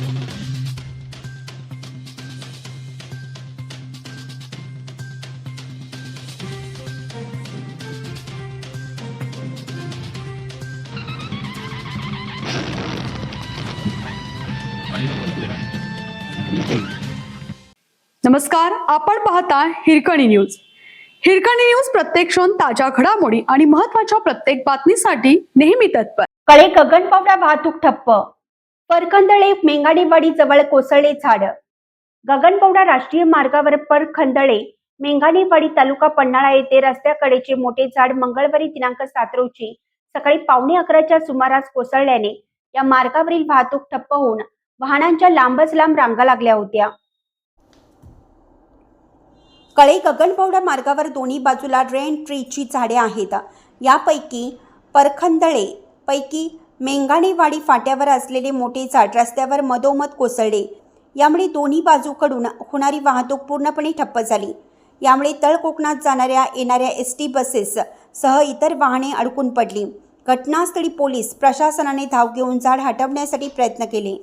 नमस्कार, आपण पाहता हिरकणी न्यूज. हिरकणी न्यूज प्रत्येक क्षण ताज्या घडामोडी आणि महत्त्वाच्या प्रत्येक बातमीसाठी नेहमी तत्पर. कडे गगनबावडा वाहतूक ठप्प. परखंदळे मेंगाणेवाडी जवळ कोसळले झाड. गगनबावडा राष्ट्रीय मार्गावर परखंदळे मेंगाणेवाडी तालुका पन्हाळा येथे रस्त्याकडेचे मोठे झाड मंगळवारी दिनांक 7 रोजी सकाळी 11:15च्या सुमारास कोसळल्याने या मार्गावरील वाहतूक ठप्प होऊन वाहनांच्या लांबच लांब रांगा लागल्या होत्या. कडे गगनबावडा मार्गावर दोन्ही बाजूला रेन ट्रीची झाडे आहेत. यापैकी परखंदळे पैकी मेंगाणेवाडी फाट्यावर असलेले मोठे झाड रस्त्यावर मधोमध कोसळले. यामुळे दोन्ही बाजूकडून होणारी वाहतूक पूर्णपणे ठप्प झाली. यामुळे तळ कोकणात जाणाऱ्या येणाऱ्या एसटी बसेस सह इतर वाहने अडकून पडली. घटनास्थळी पोलीस प्रशासनाने धाव घेऊन झाड हटवण्यासाठी प्रयत्न केले.